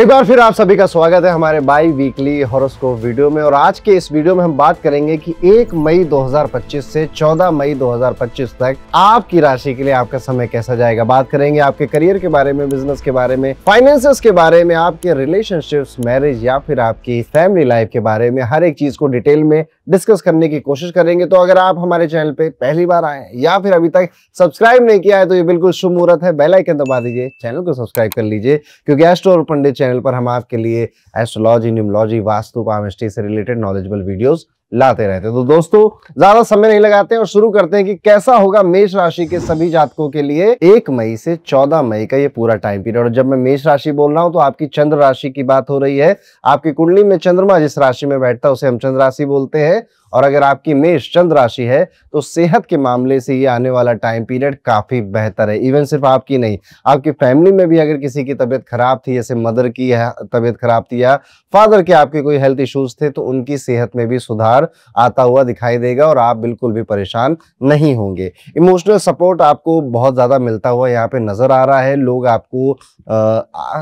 एक बार फिर आप सभी का स्वागत है हमारे बाई वीकली हॉरोस्कोप वीडियो में। और आज के इस वीडियो में हम बात करेंगे कि 1 मई 2025 से 14 मई 2025 तक आपकी राशि के लिए आपका समय कैसा जाएगा। बात करेंगे आपके करियर के बारे में, बिजनेस के बारे में, फाइनेंसेस के बारे में, आपके रिलेशनशिप्स, मैरिज या फिर आपकी फैमिली लाइफ के बारे में। हर एक चीज को डिटेल में डिस्कस करने की कोशिश करेंगे। तो अगर आप हमारे चैनल पे पहली बार आए हैं या फिर अभी तक सब्सक्राइब नहीं किया है तो ये बिल्कुल शुभ मुहूर्त है, बेल आइकन दबा दीजिए, चैनल को सब्सक्राइब कर लीजिए, क्योंकि एस्ट्रो और पंडित चैनल पर हम आपके लिए एस्ट्रोलॉजी, न्यूमरोलॉजी, वास्तु, पामिस्ट्री से रिलेटेड नॉलेजेबल वीडियोस लाते रहते हैं। तो दोस्तों ज्यादा समय नहीं लगाते हैं और शुरू करते हैं कि कैसा होगा मेष राशि के सभी जातकों के लिए 1 मई से 14 मई का ये पूरा टाइम पीरियड। और जब मैं मेष राशि बोल रहा हूं तो आपकी चंद्र राशि की बात हो रही है। आपकी कुंडली में चंद्रमा जिस राशि में बैठता है उसे हम चंद्र राशि बोलते हैं। और अगर आपकी मेष चंद्र राशि है तो सेहत के मामले से ये आने वाला टाइम पीरियड काफी बेहतर है। इवन सिर्फ आपकी नहीं, आपकी फैमिली में भी अगर किसी की तबीयत खराब थी, जैसे मदर की तबीयत खराब थी या फादर के आपके कोई हेल्थ इश्यूज थे, तो उनकी सेहत में भी सुधार आता हुआ दिखाई देगा और आप बिल्कुल भी परेशान नहीं होंगे। इमोशनल सपोर्ट आपको बहुत ज्यादा मिलता हुआ यहाँ पे नजर आ रहा है। लोग आपको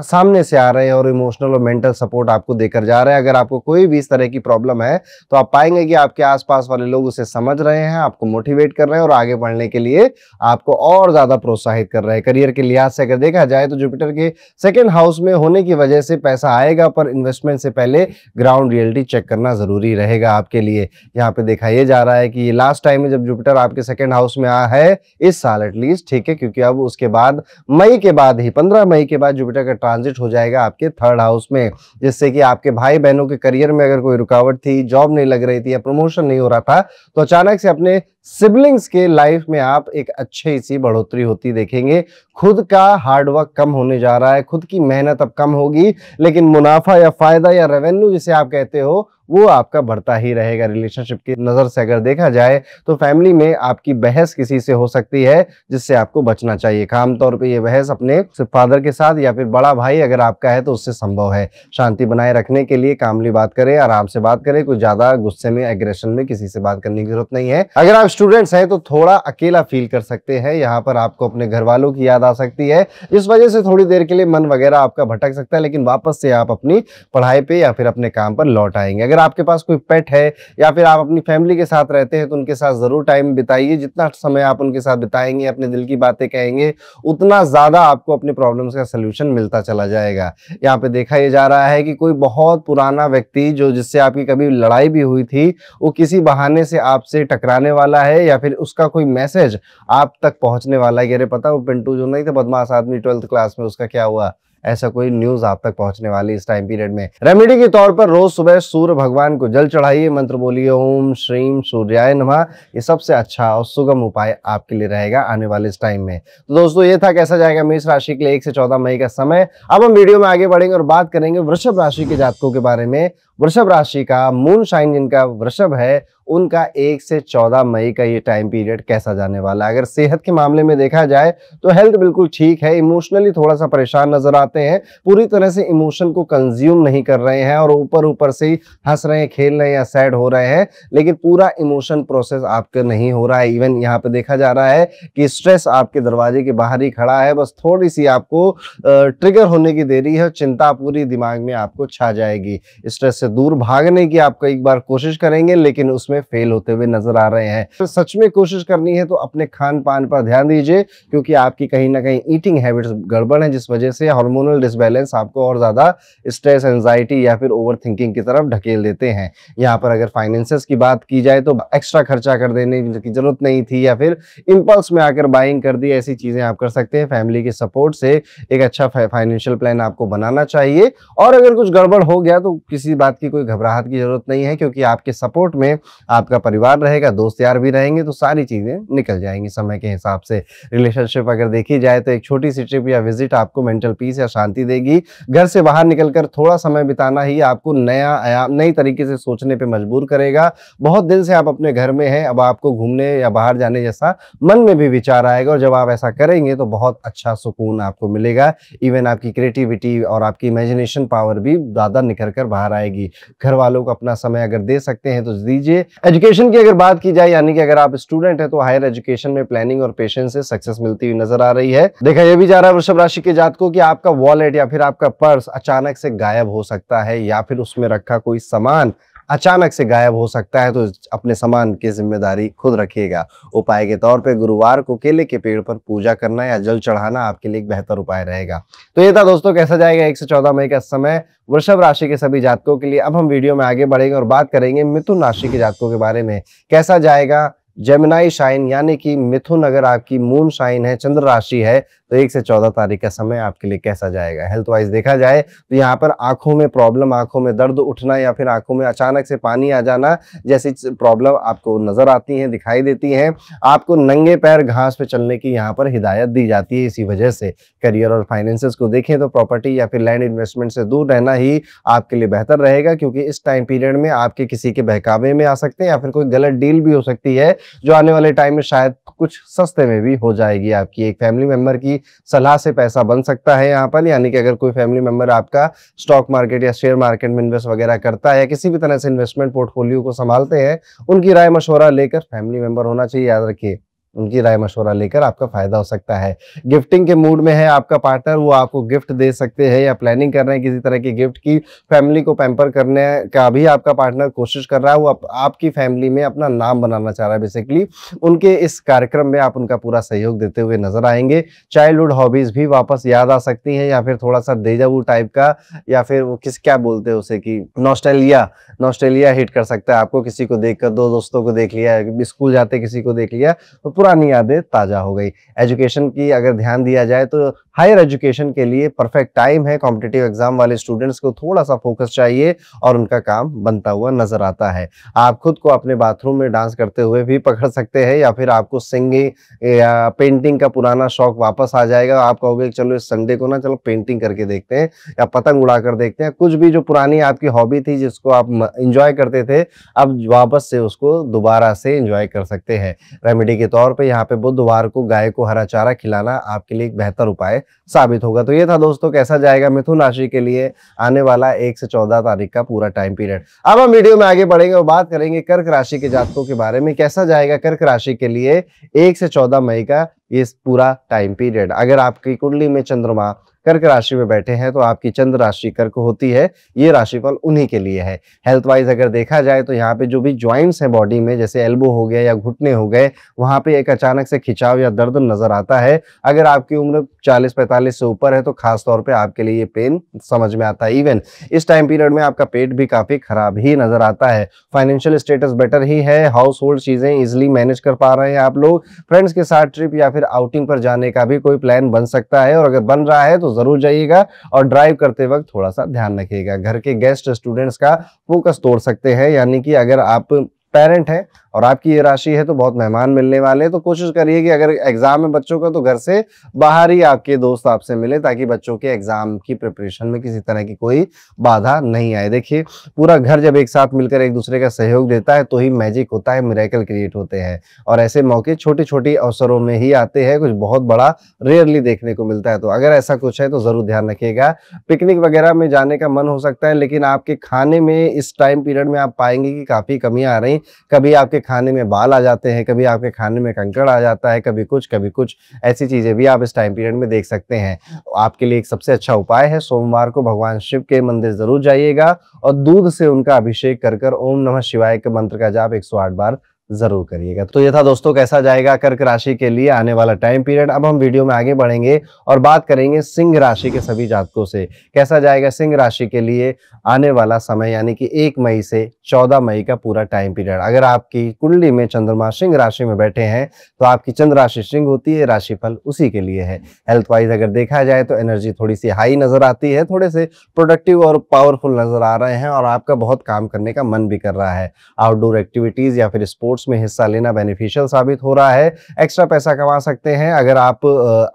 सामने से आ रहे हैं और इमोशनल और मेंटल सपोर्ट आपको देकर जा रहे हैं। अगर आपको कोई भी इस तरह की प्रॉब्लम है तो आप पाएंगे कि आपके आसपास वाले लोग उसे समझ रहे हैं, आपको मोटिवेट कर रहे हैं और आगे बढ़ने के लिए आपको और ज्यादा प्रोत्साहित कर रहे हैं। करियर के लिहाज से अगर देखा जाए तो जुपिटर के सेकंड हाउस में होने की वजह से पैसा आएगा, पर इन्वेस्टमेंट से पहले ग्राउंड रियलिटी चेक करना जरूरी रहेगा आपके लिए। यहाँ पे देखा यह जा रहा है कि ये लास्ट टाइम है जब जुपिटर आपके सेकंड हाउस में आया है इस साल एटलीस्ट, ठीक है, क्योंकि अब उसके बाद मई के बाद ही 15 मई के बाद जुपिटर का ट्रांजिट हो जाएगा आपके थर्ड हाउस में, जिससे कि आपके भाई बहनों के करियर में अगर कोई रुकावट थी, जॉब नहीं लग रही थी या प्रमोशन नहीं हो रहा था, तो अचानक से अपने सिबलिंग्स के लाइफ में आप एक अच्छी सी बढ़ोतरी होती देखेंगे। खुद का हार्डवर्क कम होने जा रहा है, खुद की मेहनत अब कम होगी, लेकिन मुनाफा या फायदा या रेवेन्यू जिसे आप कहते हो वो आपका बढ़ता ही रहेगा। रिलेशनशिप की नजर से अगर देखा जाए तो फैमिली में आपकी बहस किसी से हो सकती है, जिससे आपको बचना चाहिए। आमतौर पे ये बहस अपने फादर के साथ या फिर बड़ा भाई अगर आपका है तो उससे संभव है। शांति बनाए रखने के लिए कामली बात करें, आराम से बात करें, कुछ ज्यादा गुस्से में, एग्रेशन में किसी से बात करने की जरूरत नहीं है। अगर आप स्टूडेंट्स हैं तो थोड़ा अकेला फील कर सकते हैं, यहाँ पर आपको अपने घर वालों की याद आ सकती है, इस वजह से थोड़ी देर के लिए मन वगैरह आपका भटक सकता है, लेकिन वापस से आप अपनी पढ़ाई पे या फिर अपने काम पर लौट आएंगे। अगर आपके पास कोई पेट है या फिर आप अपनी फैमिली के साथ रहते हैं तो उनके साथ जरूर टाइम बिताइए। जितना समय आप उनके साथ बिताएंगे, अपने दिल की बातें कहेंगे, उतना ज्यादा आपको अपने प्रॉब्लम्स का सलूशन मिलता चला जाएगा। यहाँ पे देखा यह जा रहा है कि कोई बहुत पुराना व्यक्ति जो जिससे आपकी कभी लड़ाई भी हुई थी, वो किसी बहाने से आपसे टकराने वाला है या फिर उसका कोई मैसेज आप तक पहुंचने वाला है। अरे पता वो पिंटू जो नहीं था बदमाश आदमी 12th क्लास में, उसका क्या हुआ, ऐसा कोई न्यूज आप तक पहुंचने वाली इस टाइम पीरियड में। रेमेडी के तौर पर रोज सुबह सूर्य भगवान को जल चढ़ाइए, मंत्र बोलिए ओम श्रीम सूर्याय नमः। ये सबसे अच्छा और सुगम उपाय आपके लिए रहेगा आने वाले इस टाइम में। तो दोस्तों ये था कैसा जाएगा मेष राशि के लिए 1 से 14 मई का समय। अब हम वीडियो में आगे बढ़ेंगे और बात करेंगे वृषभ राशि के जातकों के बारे में। वृषभ राशि का मून साइन जिनका वृषभ है, उनका 1 से 14 मई का ये टाइम पीरियड कैसा जाने वाला है। अगर सेहत के मामले में देखा जाए तो हेल्थ बिल्कुल ठीक है, इमोशनली थोड़ा सा परेशान नजर आते हैं, पूरी तरह से इमोशन को कंज्यूम नहीं कर रहे हैं और ऊपर ऊपर से ही हंस रहे हैं, खेल रहे हैं या सैड हो रहे हैं, लेकिन पूरा इमोशन प्रोसेस आपका नहीं हो रहा है। इवन यहाँ पे देखा जा रहा है कि स्ट्रेस आपके दरवाजे के बाहर ही खड़ा है, बस थोड़ी सी आपको ट्रिगर होने की देरी है, चिंता पूरी दिमाग में आपको छा जाएगी। स्ट्रेस से दूर भागने की आप कई बार कोशिश करेंगे लेकिन उसमें फेल होते हुए नजर आ रहे हैं। तो सच में कोशिश करनी है तो अपने खान पान पर ध्यान दीजिए, क्योंकि आपकी कहीं ना कहीं ईटिंग हैबिट्स गड़बड़ है, जिस वजह से हार्मोनल डिसबैलेंस आपको और ज्यादा स्ट्रेस, एंजाइटी या फिर ओवर थिंकिंग की तरफ ढकेल देते हैं। यहाँ पर अगर फाइनेंसेस की बात की जाए तो एक्स्ट्रा खर्चा कर देने की जरूरत नहीं थी या फिर इंपल्स में आकर बाइंग कर दी, ऐसी चीजें आप कर सकते हैं। फैमिली के सपोर्ट से एक अच्छा फाइनेंशियल प्लान आपको बनाना चाहिए। और अगर कुछ गड़बड़ हो गया तो किसी बात की कोई घबराहट की जरूरत नहीं है, क्योंकि आपके सपोर्ट में आपका परिवार रहेगा, दोस्त यार भी रहेंगे, तो सारी चीजें निकल जाएंगी समय के हिसाब से। रिलेशनशिप अगर देखी जाए तो एक छोटी सी ट्रिप या विजिट आपको मेंटल पीस या शांति देगी। घर से बाहर निकलकर थोड़ा समय बिताना ही आपको नई तरीके से सोचने पे मजबूर करेगा। बहुत दिन से आप अपने घर में हैं, अब आपको घूमने या बाहर जाने जैसा मन में भी विचार आएगा, और जब आप ऐसा करेंगे तो बहुत अच्छा सुकून आपको मिलेगा। इवन आपकी क्रिएटिविटी और आपकी इमेजिनेशन पावर भी ज्यादा निखर कर बाहर आएगी। घर वालों को अपना समय अगर दे सकते हैं तो दीजिए, एजुकेशन की अगर बात की जाए, यानी कि अगर आप स्टूडेंट है तो हायर एजुकेशन में प्लानिंग और पेशेंस से सक्सेस मिलती हुई नजर आ रही है। देखा यह भी जा रहा है वृषभ राशि के जातकों की आपका वॉलेट या फिर आपका पर्स अचानक से गायब हो सकता है, या फिर उसमें रखा कोई सामान अचानक से गायब हो सकता है, तो अपने सामान की जिम्मेदारी खुद रखिएगा। उपाय के तौर पे गुरुवार को केले के पेड़ पर पूजा करना या जल चढ़ाना आपके लिए एक बेहतर उपाय रहेगा। तो ये था दोस्तों कैसा जाएगा 1 से 14 मई का समय वृषभ राशि के सभी जातकों के लिए। अब हम वीडियो में आगे बढ़ेंगे और बात करेंगे मिथुन राशि के जातकों के बारे में, कैसा जाएगा जेमिनाई शाइन, यानी कि मिथुन अगर आपकी मून शाइन है, चंद्र राशि है, तो 1 से 14 तारीख का समय आपके लिए कैसा जाएगा। हेल्थ वाइज देखा जाए तो यहाँ पर आंखों में प्रॉब्लम, आंखों में दर्द उठना या फिर आंखों में अचानक से पानी आ जाना जैसी प्रॉब्लम आपको नजर आती हैं, दिखाई देती हैं। आपको नंगे पैर घास पे चलने की यहाँ पर हिदायत दी जाती है। इसी वजह से करियर और फाइनेंसेस को देखें तो प्रॉपर्टी या फिर लैंड इन्वेस्टमेंट से दूर रहना ही आपके लिए बेहतर रहेगा, क्योंकि इस टाइम पीरियड में आपके किसी के बहकावे में आ सकते हैं या फिर कोई गलत डील भी हो सकती है, जो आने वाले टाइम में शायद कुछ सस्ते में भी हो जाएगी। आपकी एक फैमिली मेंबर की सलाह से पैसा बन सकता है यहाँ पर, यानी कि अगर कोई फैमिली मेंबर आपका स्टॉक मार्केट या शेयर मार्केट में इन्वेस्ट वगैरह करता है या किसी भी तरह से इन्वेस्टमेंट पोर्टफोलियो को संभालते हैं, उनकी राय मशवरा लेकर, फैमिली मेंबर होना चाहिए याद रखिए, उनकी राय मशवरा लेकर आपका फायदा हो सकता है। गिफ्टिंग के मूड में है आपका पार्टनर, वो आपको गिफ्ट दे सकते हैं या प्लानिंग कर रहे हैं किसी तरह की गिफ्ट की। फैमिली को पैम्पर करने का भी आपका पार्टनर कोशिश कर रहा है, वो आपकी फैमिली में अपना नाम बनाना चाह रहा है। बेसिकली उनके इस कार्यक्रम में आप उनका पूरा सहयोग देते हुए नजर आएंगे। चाइल्डहुड हॉबीज भी वापस याद आ सकती हैं, या फिर थोड़ा सा डेजावू टाइप का, या फिर वो क्या बोलते हैं उसे कि नॉस्टैल्जिया हिट कर सकता है आपको। किसी को देखकर, दो दोस्तों को देख लिया, स्कूल जाते किसी को देख लिया, तो पुरानी यादें ताजा हो गई। एजुकेशन की अगर ध्यान दिया जाए तो हायर एजुकेशन के लिए परफेक्ट टाइम है। कॉम्पिटिटिव एग्जाम वाले स्टूडेंट्स को थोड़ा सा फोकस चाहिए और उनका काम बनता हुआ नजर आता है। आप खुद को अपने बाथरूम में डांस करते हुए भी पकड़ सकते हैं, या फिर आपको सिंगिंग या पेंटिंग का पुराना शौक वापस आ जाएगा। आप कहोगे चलो इस संडे को ना चलो पेंटिंग करके देखते हैं या पतंग उड़ा कर देखते हैं। कुछ भी जो पुरानी आपकी हॉबी थी जिसको आप इंजॉय करते थे, अब वापस से उसको दोबारा से इंजॉय कर सकते हैं। रेमेडी के तौर पे यहाँ पे बुधवार को गाय को हरा चारा खिलाना आपके लिए एक बेहतर उपाय साबित होगा। तो ये था दोस्तों कैसा जाएगा मिथुन राशि के लिए आने वाला 1 से 14 तारीख का पूरा टाइम पीरियड। अब हम वीडियो में आगे बढ़ेंगे और बात करेंगे कर्क राशि के जातकों के बारे में, कैसा जाएगा कर्क राशि के लिए 1 से 14 मई का ये पूरा टाइम पीरियड। अगर आपकी कुंडली में चंद्रमा कर्क राशि में बैठे हैं तो आपकी चंद्र राशि कर्क होती है, ये राशिफल उन्हीं के लिए है। हेल्थ वाइज अगर देखा जाए तो यहाँ पे जो भी ज्वाइंट्स हैं बॉडी में, जैसे एल्बो हो गया या घुटने हो गए, वहां पे एक अचानक से खिंचाव या दर्द नजर आता है। अगर आपकी उम्र 40-45 से ऊपर है तो खास तौर पे आपके लिए ये पेन समझ में आता है। इवन इस टाइम पीरियड में आपका पेट भी काफी खराब ही नजर आता है। फाइनेंशियल स्टेटस बेटर ही है, हाउस होल्ड चीजें इजिली मैनेज कर पा रहे हैं आप लोग। फ्रेंड्स के साथ ट्रिप या फिर आउटिंग पर जाने का भी कोई प्लान बन सकता है, और अगर बन रहा है तो जरूर जाइएगा और ड्राइव करते वक्त थोड़ा सा ध्यान रखिएगा। घर के गेस्ट स्टूडेंट्स का फोकस तोड़ सकते हैं, यानी कि अगर आप पेरेंट हैं और आपकी ये राशि है तो बहुत मेहमान मिलने वाले हैं, तो कोशिश करिए कि अगर एग्जाम है बच्चों का तो घर से बाहर ही आपके दोस्त आपसे मिले, ताकि बच्चों के एग्जाम की प्रिपरेशन में किसी तरह की कोई बाधा नहीं आए। देखिए पूरा घर जब एक साथ मिलकर एक दूसरे का सहयोग देता है तो ही मैजिक होता है, मिरेकल क्रिएट होते हैं, और ऐसे मौके छोटी छोटी अवसरों में ही आते हैं, कुछ बहुत बड़ा रेयरली देखने को मिलता है। तो अगर ऐसा कुछ है तो जरूर ध्यान रखिएगा। पिकनिक वगैरह में जाने का मन हो सकता है, लेकिन आपके खाने में इस टाइम पीरियड में आप पाएंगे कि काफी कमियां आ रही। कभी आपके खाने में बाल आ जाते हैं, कभी आपके खाने में कंकड़ आ जाता है, कभी कुछ ऐसी चीजें भी आप इस टाइम पीरियड में देख सकते हैं। आपके लिए एक सबसे अच्छा उपाय है, सोमवार को भगवान शिव के मंदिर जरूर जाइएगा और दूध से उनका अभिषेक कर ओम नमः शिवाय के मंत्र का जाप 108 बार जरूर करिएगा। तो ये था दोस्तों कैसा जाएगा कर्क राशि के लिए आने वाला टाइम पीरियड। अब हम वीडियो में आगे बढ़ेंगे और बात करेंगे सिंह राशि के सभी जातकों से, कैसा जाएगा सिंह राशि के लिए आने वाला समय, यानी कि 1 मई से 14 मई का पूरा टाइम पीरियड। अगर आपकी कुंडली में चंद्रमा सिंह राशि में बैठे हैं तो आपकी चंद्र राशि सिंह होती है, राशिफल उसी के लिए है। हेल्थ वाइज अगर देखा जाए तो एनर्जी थोड़ी सी हाई नजर आती है, थोड़े से प्रोडक्टिव और पावरफुल नजर आ रहे हैं और आपका बहुत काम करने का मन भी कर रहा है। आउटडोर एक्टिविटीज या फिर स्पोर्ट्स में हिस्सा लेना बेनिफिशियल साबित हो रहा है। एक्स्ट्रा पैसा कमा सकते हैं अगर आप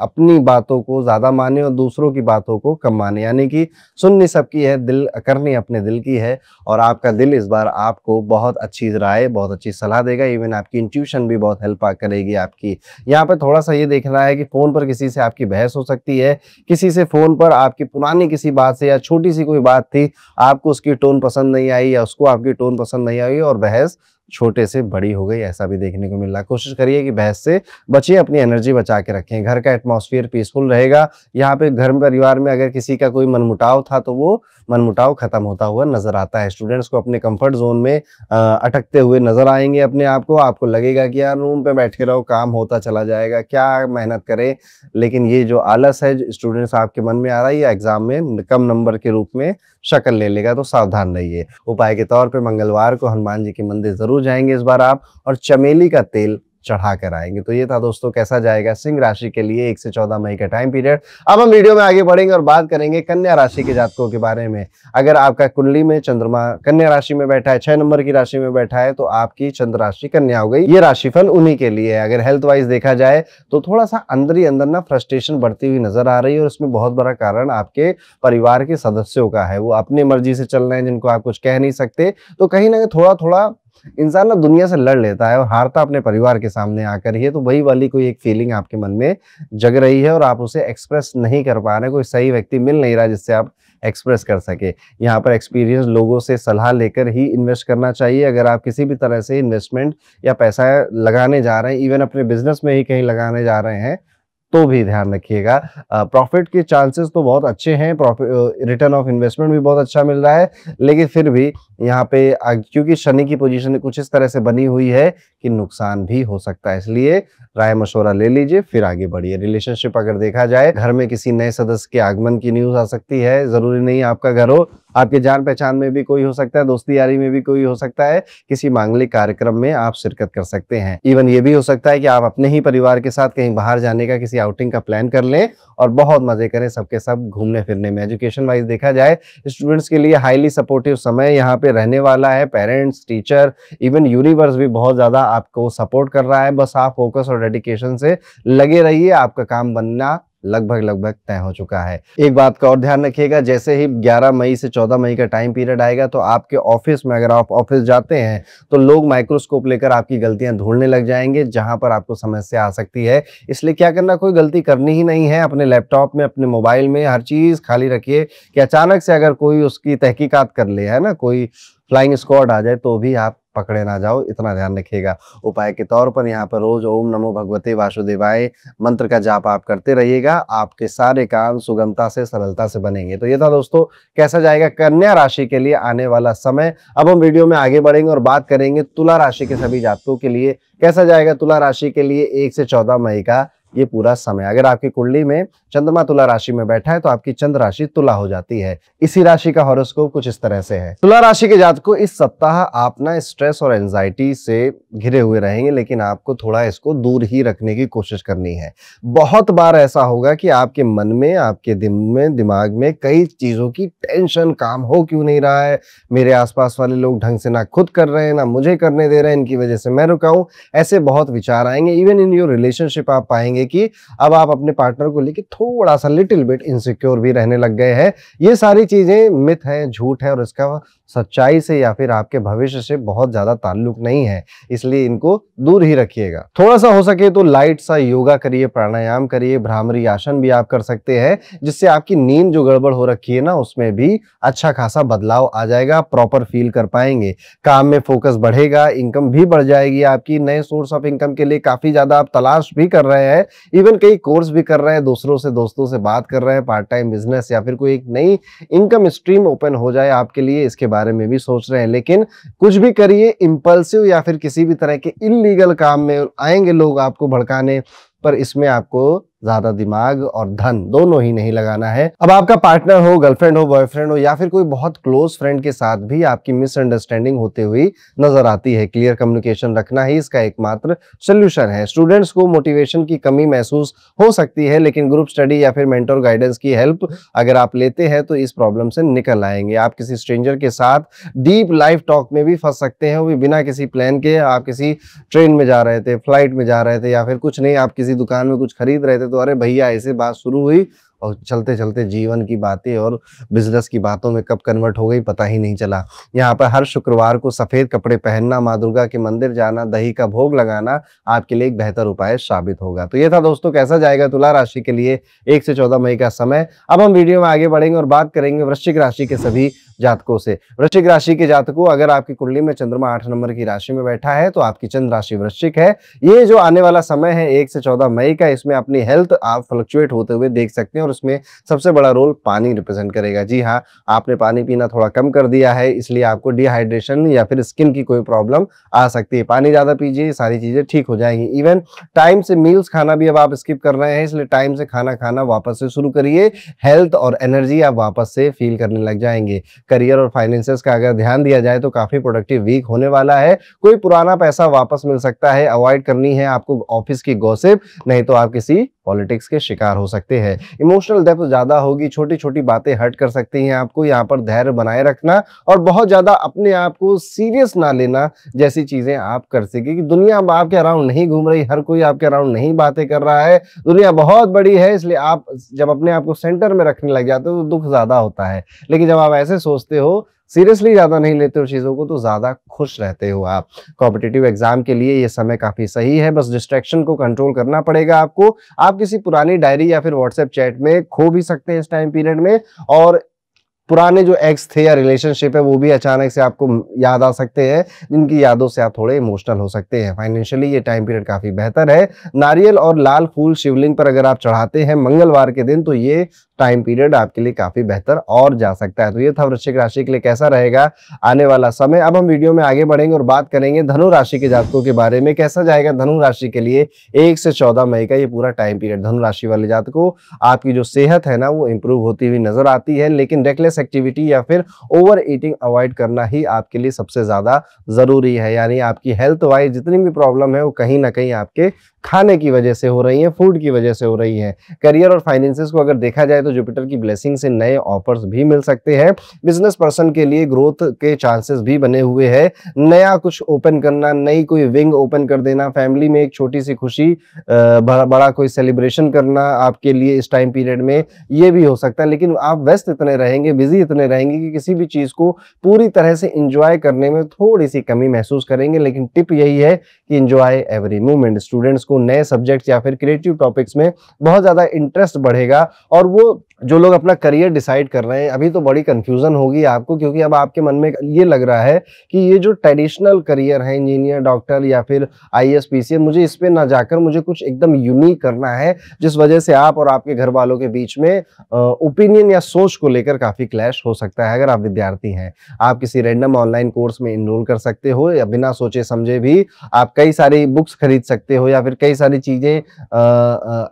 अपनी बातों को ज्यादा माने और दूसरों की बातों को कम माने, यानी कि सुननी सबकी है, दिल करनी अपने दिल की है, और आपका दिल इस बार आपको बहुत अच्छी राय, बहुत अच्छी सलाह देगा। इवन आपकी इंट्यूशन भी बहुत हेल्प करेगी आपकी। यहाँ पर थोड़ा सा ये देखना है कि फोन पर किसी से आपकी बहस हो सकती है, किसी से फोन पर आपकी पुरानी किसी बात से या छोटी सी कोई बात थी, आपको उसकी टोन पसंद नहीं आई या उसको आपकी टोन पसंद नहीं आई और बहस छोटे से बड़ी हो गई, ऐसा भी देखने को मिल रहा है। कोशिश करिए कि बहस से बचिए, अपनी एनर्जी बचा के रखें। घर का एटमॉस्फेयर पीसफुल रहेगा। यहाँ पे घर परिवार में अगर किसी का कोई मनमुटाव था तो वो मनमुटाव खत्म होता हुआ नजर आता है। स्टूडेंट्स को अपने कंफर्ट जोन में अटकते हुए नजर आएंगे अपने आप को। आपको लगेगा कि यार रूम पे बैठे रहो, काम होता चला जाएगा, क्या मेहनत करें। लेकिन ये जो आलस है स्टूडेंट्स आपके मन में आ रहा है, ये एग्जाम में कम नंबर के रूप में शक्ल ले लेगा, तो सावधान रहिए। उपाय के तौर पे मंगलवार को हनुमान जी के मंदिर जरूर जाएंगे इस बार आप, और चमेली का तेल चढ़ा कर आएंगे। तो ये था दोस्तों कैसा जाएगा सिंह राशि के लिए 1 से 14 मई का टाइम पीरियड। अब हम वीडियो में आगे बढ़ेंगे और बात करेंगे कन्या राशि के जातकों के बारे में। अगर आपका कुंडली में चंद्रमा कन्या राशि में बैठा है, 6 नंबर की राशि में बैठा है, तो आपकी चंद्र राशि कन्या हो गई। ये राशिफल उन्हीं के लिए है। अगर हेल्थ वाइज देखा जाए तो थोड़ा सा अंदर ही अंदर ना फ्रस्ट्रेशन बढ़ती हुई नजर आ रही है, और उसमें बहुत बड़ा कारण आपके परिवार के सदस्यों का है। वो अपनी मर्जी से चल रहे हैं, जिनको आप कुछ कह नहीं सकते। तो कहीं ना कहीं थोड़ा थोड़ा इंसान ना दुनिया से लड़ लेता है और हारता अपने परिवार के सामने आकर ही है। तो वही वाली कोई एक फीलिंग आपके मन में जग रही है और आप उसे एक्सप्रेस नहीं कर पा रहे। कोई सही व्यक्ति मिल नहीं रहा जिससे आप एक्सप्रेस कर सके। यहाँ पर एक्सपीरियंस लोगों से सलाह लेकर ही इन्वेस्ट करना चाहिए। अगर आप किसी भी तरह से इन्वेस्टमेंट या पैसा लगाने जा रहे हैं, इवन अपने बिजनेस में ही कहीं लगाने जा रहे हैं, तो भी ध्यान रखिएगा। प्रॉफिट के चांसेस तो बहुत अच्छे हैं, रिटर्न ऑफ इन्वेस्टमेंट भी बहुत अच्छा मिल रहा है, लेकिन फिर भी यहाँ पे क्योंकि शनि की पोजीशन कुछ इस तरह से बनी हुई है कि नुकसान भी हो सकता है। इसलिए राय मशवरा ले लीजिए, फिर आगे बढ़िए। रिलेशनशिप अगर देखा जाए, घर में किसी नए सदस्य के आगमन की न्यूज आ सकती है। जरूरी नहीं आपका घर हो, आपके जान पहचान में भी कोई हो सकता है, दोस्ती यारी में भी कोई हो सकता है। किसी मांगलिक कार्यक्रम में आप शिरकत कर सकते हैं। इवन ये भी हो सकता है कि आप अपने ही परिवार के साथ कहीं बाहर जाने का, किसी आउटिंग का प्लान कर लें और बहुत मजे करें सबके सब घूमने फिरने में। एजुकेशन वाइज देखा जाए, स्टूडेंट्स के लिए हाईली सपोर्टिव समय यहाँ पे रहने वाला है। पेरेंट्स, टीचर, इवन यूनिवर्स भी बहुत ज्यादा आपको सपोर्ट कर रहा है। बस आप फोकस और डेडिकेशन से लगे रहिए, आपका काम बनना लगभग तय हो चुका है। एक बात का और ध्यान रखिएगा, जैसे ही 11 मई से 14 मई का टाइम पीरियड आएगा तो आपके ऑफिस में, अगर आप ऑफिस जाते हैं तो लोग माइक्रोस्कोप लेकर आपकी गलतियां ढूंढने लग जाएंगे, जहां पर आपको समस्या आ सकती है। इसलिए क्या करना, कोई गलती करनी ही नहीं है। अपने लैपटॉप में, अपने मोबाइल में हर चीज खाली रखिए कि अचानक से अगर कोई उसकी तहकीकात कर ले, है ना, कोई फ्लाइंग स्क्वाड आ जाए तो भी आप पकड़े ना जाओ, इतना ध्यान रखिएगा। उपाय के तौर पर यहाँ पर रोज ओम नमो भगवते वासुदेवाय मंत्र का जाप आप करते रहिएगा। आपके सारे काम सुगमता से, सरलता से बनेंगे। तो ये था दोस्तों कैसा जाएगा कन्या राशि के लिए आने वाला समय। अब हम वीडियो में आगे बढ़ेंगे और बात करेंगे तुला राशि के सभी जातकों के लिए कैसा जाएगा। तुला राशि के लिए 1 से 14 मई का ये पूरा समय। अगर आपकी कुंडली में चंद्रमा तुला राशि में बैठा है तो आपकी चंद्र राशि तुला हो जाती है। इसी राशि का हॉरोस्कोप कुछ इस तरह से है। तुला राशि के जातकों, इस सप्ताह आप ना स्ट्रेस और एंजाइटी से घिरे हुए रहेंगे, लेकिन आपको थोड़ा इसको दूर ही रखने की कोशिश करनी है। बहुत बार ऐसा होगा कि आपके मन में, आपके दिमाग में कई चीजों की टेंशन, काम हो क्यों नहीं रहा है, मेरे आसपास वाले लोग ढंग से ना खुद कर रहे हैं ना मुझे करने दे रहे हैं, इनकी वजह से मैं रुका हूं, ऐसे बहुत विचार आएंगे। इवन इन योर रिलेशनशिप आप पाएंगे कि अब आप अपने पार्टनर को लेकर थोड़ा सा लिटिल बिट इनसिक्योर भी रहने लग गए हैं। ये सारी चीजें मिथ है, झूठ है, और इसका सच्चाई से या फिर आपके भविष्य से बहुत ज्यादा ताल्लुक नहीं है। इसलिए इनको दूर ही रखिएगा। थोड़ा सा हो सके तो लाइट सा योगा करिए, प्राणायाम करिए, भ्रामरी आसन भी आप कर सकते हैं, जिससे आपकी नींद जो गड़बड़ हो रखी है ना, उसमें भी अच्छा खासा बदलाव आ जाएगा। प्रॉपर फील कर पाएंगे, काम में फोकस बढ़ेगा, इनकम भी बढ़ जाएगी आपकी। नए सोर्स ऑफ इनकम के लिए काफी ज्यादा आप तलाश भी कर रहे हैं, इवन कई कोर्स भी कर रहे हैं, दूसरों से, दोस्तों से बात कर रहे हैं, पार्ट टाइम बिजनेस या फिर कोई एक नई इनकम स्ट्रीम ओपन हो जाए आपके लिए, इसके बारे में भी सोच रहे हैं। लेकिन कुछ भी करिए, इंपल्सिव या फिर किसी भी तरह के इल्लीगल काम में आएंगे लोग आपको भड़काने, पर इसमें आपको ज्यादा दिमाग और धन दोनों ही नहीं लगाना है। अब आपका पार्टनर हो, गर्लफ्रेंड हो, बॉयफ्रेंड हो, या फिर कोई बहुत क्लोज फ्रेंड के साथ भी आपकी मिसअंडरस्टैंडिंग होते हुई नजर आती है। क्लियर कम्युनिकेशन रखना ही इसका एकमात्र सोल्यूशन है। स्टूडेंट्स को मोटिवेशन की कमी महसूस हो सकती है, लेकिन ग्रुप स्टडी या फिर मेंटर गाइडेंस की हेल्प अगर आप लेते हैं तो इस प्रॉब्लम से निकल आएंगे। आप किसी स्ट्रेंजर के साथ डीप लाइफ टॉक में भी फंस सकते हैं, वो भी बिना किसी प्लान के। आप किसी ट्रेन में जा रहे थे, फ्लाइट में जा रहे थे, या फिर कुछ नहीं, आप किसी दुकान में कुछ खरीद रहे थे, तो अरे भैया ऐसे बात शुरू हुई और चलते चलते जीवन की बातें और बिजनेस की बातों में कब कन्वर्ट हो गई पता ही नहीं चला। यहाँ पर हर शुक्रवार को सफेद कपड़े पहनना, माँ दुर्गा के मंदिर जाना, दही का भोग लगाना आपके लिए एक बेहतर उपाय साबित होगा। तो ये था दोस्तों कैसा जाएगा तुला राशि के लिए 1 से 14 मई का समय। अब हम वीडियो में आगे बढ़ेंगे और बात करेंगे वृश्चिक राशि के सभी जातकों से। वृश्चिक राशि के जातकों, अगर आपकी कुंडली में चंद्रमा 8 नंबर की राशि में बैठा है तो आपकी चंद्र राशि वृश्चिक है। ये जो आने वाला समय है 1 से 14 मई का, इसमें अपनी हेल्थ आप फ्लक्चुएट होते हुए देख सकते हैं और उसमें सबसे बड़ा रोल पानी रिप्रेजेंट करेगा। जी हाँ, आपने पानी पीना थोड़ा कम कर दिया है, इसलिए आपको डिहाइड्रेशन या फिर स्किन की कोई प्रॉब्लम आ सकती है। पानी ज्यादा पीजिए, सारी चीजें ठीक हो जाएंगी। इवन टाइम से मील्स खाना भी अब आप स्किप कर रहे हैं, इसलिए टाइम से खाना खाना वापस से शुरू करिए। हेल्थ और एनर्जी आप वापस से फील करने लग जाएंगे। करियर और फाइनेंसेस का अगर ध्यान दिया जाए तो काफी प्रोडक्टिव वीक होने वाला है। कोई पुराना पैसा वापस मिल सकता है। अवॉइड करनी है आपको ऑफिस की गॉसिप, नहीं तो आप किसी पॉलिटिक्स के शिकार हो सकते हैं। इमोशनल डेप्थ ज्यादा होगी, छोटी छोटी बातें हर्ट कर सकती हैं आपको। यहाँ पर धैर्य बनाए रखना और बहुत ज्यादा अपने आप को सीरियस ना लेना जैसी चीजें आप कर सके कि दुनिया आपके अराउंड नहीं घूम रही, हर कोई आपके अराउंड नहीं बातें कर रहा है। दुनिया बहुत बड़ी है, इसलिए आप जब अपने आप को सेंटर में रखने लग जाते हो तो दुख ज्यादा होता है। लेकिन जब आप ऐसे सोचते हो, सीरियसली ज्यादा नहीं लेते हो चीजों को, तो ज्यादा खुश रहते हो आप। कॉम्पिटिटिव एग्जाम के लिए ये समय काफी सही है, बस डिस्ट्रैक्शन को कंट्रोल करना पड़ेगा आपको। आप किसी पुरानी डायरी या फिर व्हाट्सएप चैट में खो भी सकते हैं इस टाइम पीरियड में, और पुराने जो एक्स थे या रिलेशनशिप है वो भी अचानक से आपको याद आ सकते हैं, जिनकी यादों से आप थोड़े इमोशनल हो सकते हैं। फाइनेंशियली ये टाइम पीरियड काफी बेहतर है। नारियल और लाल फूल शिवलिंग पर अगर आप चढ़ाते हैं मंगलवार के दिन तो ये टाइम पीरियड आपके लिए काफी बेहतर और जा सकता है। तो ये था वृश्चिक राशि के लिए कैसा रहेगा आने वाला समय। अब हम वीडियो में आगे बढ़ेंगे और बात करेंगे धनु राशि के जातकों के बारे में। कैसा जाएगा धनु राशि के लिए 1 से 14 मई का ये पूरा टाइम पीरियड। धनु राशि वाले जातकों, आपकी जो सेहत है ना वो इंप्रूव होती हुई नजर आती है, लेकिन रेकलेस एक्टिविटी या फिर ओवर ईटिंग अवॉइड करना ही आपके लिए सबसे ज्यादा जरूरी है। यानी आपकी हेल्थ वाइज जितनी भी प्रॉब्लम है वो कहीं ना कहीं आपके खाने की वजह से हो रही है, फूड की वजह से हो रही है। करियर और फाइनेंसेस को अगर देखा जाए तो जुपिटर की ब्लेसिंग से नए ऑफर्स भी मिल सकते हैं। बिजनेस पर्सन के लिए ग्रोथ के चांसेस भी बने हुए हैं। नया कुछ ओपन करना, नई कोई विंग ओपन कर देना, फैमिली में एक छोटी सी खुशी, बड़ा कोई सेलिब्रेशन करना आपके लिए इस टाइम पीरियड में ये भी हो सकता है। लेकिन आप व्यस्त इतने रहेंगे, बिजी इतने रहेंगे कि किसी भी चीज को पूरी तरह से इंजॉय करने में थोड़ी सी कमी महसूस करेंगे। लेकिन टिप यही है कि इंजॉय एवरी मोमेंट। स्टूडेंट्स को नए सब्जेक्ट्स या फिर क्रिएटिव टॉपिक्स में बहुत ज्यादा इंटरेस्ट बढ़ेगा, और वो जो लोग अपना करियर डिसाइड कर रहे हैं अभी तो बड़ी कंफ्यूजन होगी आपको, क्योंकि अब आपके मन में ये लग रहा है कि ये जो ट्रेडिशनल करियर है, इंजीनियर, डॉक्टर या फिर आईएएस पीसीएस, मुझे इस पे ना जाकर मुझे कुछ एकदम यूनिक करना है, जिस वजह से आप और आपके घर वालों के बीच में ओपिनियन या सोच को लेकर काफी क्लैश हो सकता है। अगर आप विद्यार्थी हैं, आप किसी रैंडम ऑनलाइन कोर्स में इनरोल कर सकते हो, या बिना सोचे समझे भी आप कई सारी बुक्स खरीद सकते हो, या फिर कई सारी चीजें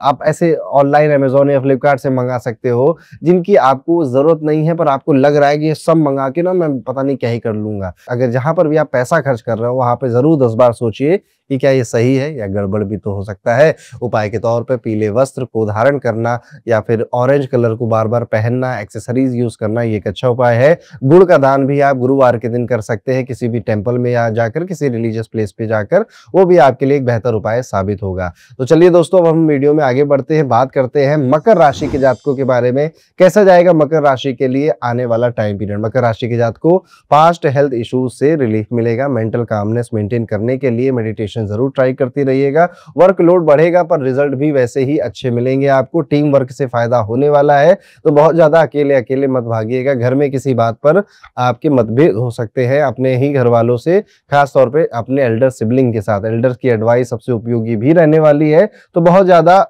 आप ऐसे ऑनलाइन अमेजोन या फ्लिपकार्ट से मंगा सकते हो जिनकी आपको जरूरत नहीं है, पर आपको लग रहा है कि ये सब मंगा के ना मैं पता नहीं क्या ही कर लूंगा। अगर जहां पर भी आप पैसा खर्च कर रहे हो वहां पे जरूर 10 बार सोचिए कि क्या ये सही है या गड़बड़ भी तो हो सकता है। उपाय के तौर पे पीले वस्त्र को धारण करना या फिर ऑरेंज कलर को बार बार पहनना, एक्सेसरीज यूज करना, ये एक अच्छा उपाय है। गुड़ का दान भी आप गुरुवार के दिन कर सकते हैं, किसी भी टेम्पल में या जाकर, किसी रिलीजियस प्लेस पे जाकर, वो भी आपके लिए एक बेहतर उपाय साबित होगा। तो चलिए दोस्तों, अब हम वीडियो में आगे बढ़ते हैं, बात करते हैं मकर राशि के जातकों के बारे में। कैसा जाएगा मकर राशि के लिए आने वाला टाइम पीरियड। मकर राशि के जातकों, पास्ट हेल्थ इश्यूज से रिलीफ मिलेगा। मेंटल कामनेस मेंटेन करने के लिए मेडिटेशन जरूर ट्राई करती रहिएगा। वर्कलोड बढ़ेगा पर रिजल्ट भी वैसे ही अच्छे मिलेंगे आपको। टीम वर्क से फायदा होने वाला है, तो बहुत ज्यादा अकेले अकेले मत भागिएगा। घर में किसी बात पर आपके मतभेद हो सकते हैं अपने ही घर वालों से, खास तौर पे अपने एल्डर सिबलिंग के साथ। एल्डर्स की एडवाइस सबसे उपयोगी भी रहने वाली है, तो बहुत ज्यादा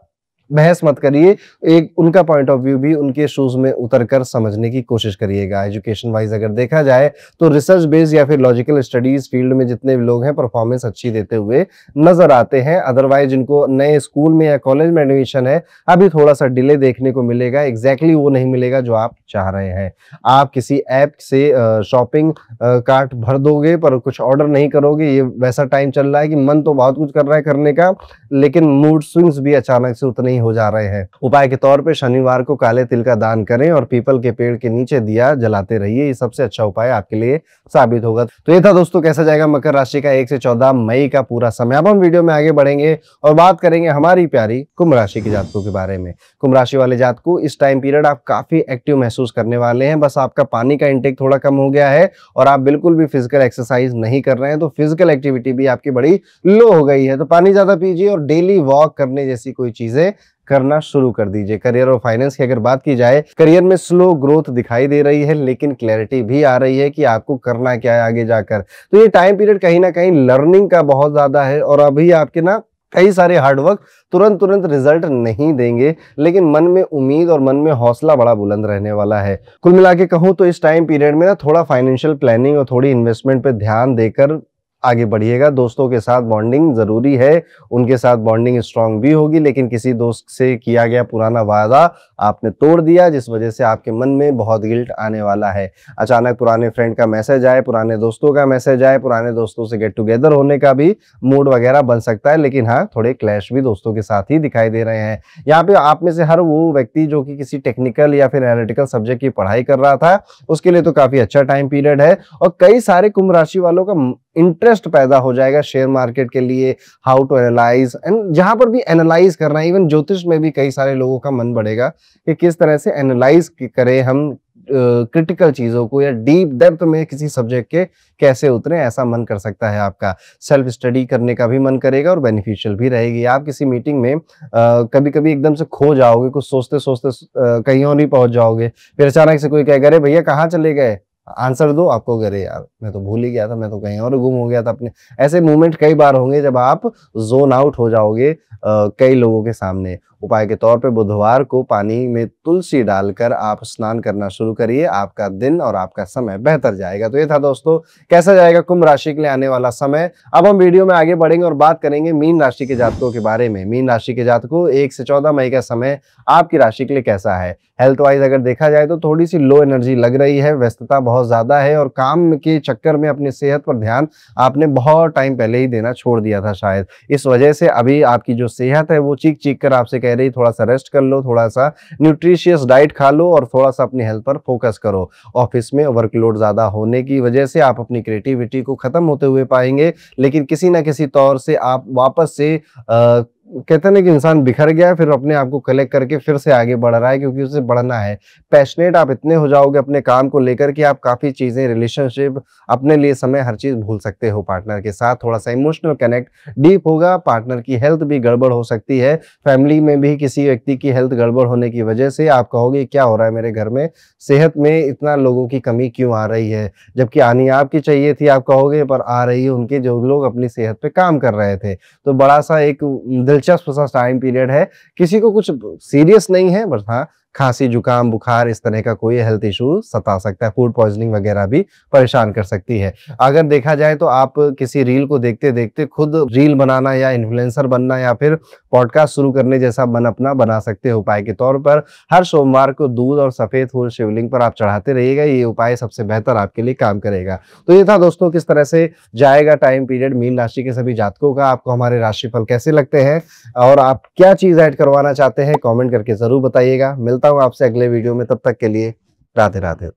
बहस मत करिए, एक उनका पॉइंट ऑफ व्यू भी उनके शूज में उतरकर समझने की कोशिश करिएगा। एजुकेशन वाइज अगर देखा जाए तो रिसर्च बेस्ड या फिर लॉजिकल स्टडीज फील्ड में जितने भी लोग हैं परफॉर्मेंस अच्छी देते हुए नजर आते हैं। अदरवाइज जिनको नए स्कूल में या कॉलेज में एडमिशन है, अभी थोड़ा सा डिले देखने को मिलेगा। एग्जैक्टली वो नहीं मिलेगा जो आप चाह रहे हैं। आप किसी ऐप से शॉपिंग कार्ट भर दोगे पर कुछ ऑर्डर नहीं करोगे। ये वैसा टाइम चल रहा है कि मन तो बहुत कुछ कर रहा है करने का, लेकिन मूड स्विंग्स भी अचानक से उतने ही हो जा रहे हैं। उपाय के तौर पे शनिवार को काले तिल का दान करें और पीपल के पेड़ के नीचे दिया जलाते रहिए, ये सबसे अच्छा उपाय आपके लिए साबित होगा। तो ये था दोस्तों कैसा जाएगा मकर राशि का 1 से 14 मई का पूरा समय। अब हम वीडियो में आगे बढ़ेंगे और बात करेंगे हमारी प्यारी कुंभ राशि के जातकों के बारे में। कुंभ राशि वाले जातकों, इस टाइम पीरियड आप काफी एक्टिव महसूस करने वाले हैं। बस आपका पानी का इंटेक थोड़ा कम हो गया है और आप बिल्कुल भी फिजिकल एक्सरसाइज नहीं कर रहे हैं, तो फिजिकल एक्टिविटी भी आपकी बड़ी लो हो गई है। तो पानी ज्यादा पीजिए और डेली वॉक करने जैसी कोई चीजें करना शुरू कर दीजिए। करियर और फाइनेंस की अगर बात की जाए, करियर में स्लो ग्रोथ दिखाई दे रही है, लेकिन क्लैरिटी भी आ रही है कि आपको करना क्या है आगे जाकर। तो ये टाइम पीरियड कहीं ना कहीं लर्निंग का बहुत ज्यादा है और अभी आपके ना कई सारे हार्डवर्क तुरंत रिजल्ट नहीं देंगे, लेकिन मन में उम्मीद और मन में हौसला बड़ा बुलंद रहने वाला है। कुल मिला के कहूं तो इस टाइम पीरियड में ना थोड़ा फाइनेंशियल प्लानिंग और थोड़ी इन्वेस्टमेंट पे ध्यान देकर आगे बढ़िएगा। दोस्तों के साथ बॉन्डिंग जरूरी है, उनके साथ बॉन्डिंग स्ट्रांग भी होगी, लेकिन किसी दोस्त से किया गया पुराना वादा आपने तोड़ दिया, जिस वजह से आपके मन में बहुत गिल्ट आने वाला है। अचानक पुराने फ्रेंड का मैसेज आए, पुराने दोस्तों का मैसेज आए, पुराने दोस्तों से गेट टुगेदर होने का भी मूड वगैरह बन सकता है, लेकिन हाँ थोड़े क्लैश भी दोस्तों के साथ ही दिखाई दे रहे हैं। यहाँ पे आप में से हर वो व्यक्ति जो कि किसी टेक्निकल या फिर एनालिटिकल सब्जेक्ट की पढ़ाई कर रहा था, उसके लिए तो काफी अच्छा टाइम पीरियड है और कई सारे कुंभ राशि वालों का इंटरेस्ट पैदा हो जाएगा शेयर मार्केट के लिए, हाउ टू एनालाइज, एंड जहां पर भी एनालाइज करना है, इवन ज्योतिष में भी कई सारे लोगों का मन बढ़ेगा कि किस तरह से एनालाइज करें हम क्रिटिकल चीजों को, या डीप डेप्थ में किसी सब्जेक्ट के कैसे उतरे, ऐसा मन कर सकता है आपका। सेल्फ स्टडी करने का भी मन करेगा और बेनिफिशियल भी रहेगी। आप किसी मीटिंग में कभी कभी एकदम से खो जाओगे, कुछ सोचते सोचते कहीं और नहीं पहुंच जाओगे, फिर अचानक से कोई कहेगा अरे भैया कहाँ चले गए, आंसर दो, आपको अरे यार मैं तो भूल ही गया था, मैं तो कहीं और गुम हो गया था अपने। ऐसे मूवमेंट कई बार होंगे जब आप जोन आउट हो जाओगे कई लोगों के सामने। उपाय के तौर पे बुधवार को पानी में तुलसी डालकर आप स्नान करना शुरू करिए, आपका दिन और आपका समय बेहतर जाएगा। तो ये था दोस्तों कैसा जाएगा कुंभ राशि के लिए आने वाला समय। अब हम वीडियो में आगे बढ़ेंगे और बात करेंगे मीन राशि के जातकों के बारे में। मीन राशि के जातकों, 1 से 14 मई का समय आपकी राशि के लिए कैसा है। हेल्थ वाइज अगर देखा जाए तो थोड़ी सी लो एनर्जी लग रही है, व्यस्तता बहुत ज्यादा है और काम के चक्कर में अपनी सेहत पर ध्यान आपने बहुत टाइम पहले ही देना छोड़ दिया था शायद। इस वजह से अभी आपकी जो सेहत है वो चीख चीख कर आपसे कह रही थोड़ा सा रेस्ट कर लो, थोड़ा सा न्यूट्रिशियस डाइट खा लो और थोड़ा सा अपनी हेल्थ पर फोकस करो। ऑफिस में वर्कलोड ज्यादा होने की वजह से आप अपनी क्रिएटिविटी को खत्म होते हुए पाएंगे, लेकिन किसी ना किसी तौर से आप वापस से कहते हैं ना कि इंसान बिखर गया है, फिर अपने आप को कलेक्ट करके फिर से आगे बढ़ रहा है, क्योंकि उसे बढ़ना है। पैशनेट आप इतने हो जाओगे अपने काम को लेकर कि आप काफी चीजें, रिलेशनशिप, अपने लिए समय, हर चीज भूल सकते हो। पार्टनर के साथ थोड़ा सा इमोशनल कनेक्ट डीप होगा। पार्टनर की हेल्थ भी गड़बड़ हो सकती है। फैमिली में भी किसी व्यक्ति की हेल्थ गड़बड़ होने की वजह से आप कहोगे क्या हो रहा है मेरे घर में, सेहत में इतना लोगों की कमी क्यों आ रही है, जबकि आनी आपकी चाहिए थी, आप कहोगे, पर आ रही है उनके जो लोग अपनी सेहत पे काम कर रहे थे। तो बड़ा सा एक दिलचस्प सा टाइम पीरियड है। किसी को कुछ सीरियस नहीं है, बस हाँ खांसी, जुकाम, बुखार, इस तरह का कोई हेल्थ इशू सता सकता है। फूड पॉइजनिंग वगैरह भी परेशान कर सकती है। अगर देखा जाए तो आप किसी रील को देखते देखते खुद रील बनाना या इन्फ्लुएंसर बनना या फिर पॉडकास्ट शुरू करने जैसा मन अपना बना सकते हो। उपाय के तौर पर हर सोमवार को दूध और सफेद फूल शिवलिंग पर आप चढ़ाते रहिएगा, ये उपाय सबसे बेहतर आपके लिए काम करेगा। तो ये था दोस्तों किस तरह से जाएगा टाइम पीरियड मीन राशि के सभी जातकों का। आपको हमारे राशिफल कैसे लगते हैं और आप क्या चीज ऐड करवाना चाहते हैं, कमेंट करके जरूर बताइएगा। मिलता हूं आपसे अगले वीडियो में, तब तक के लिए राधे राधे।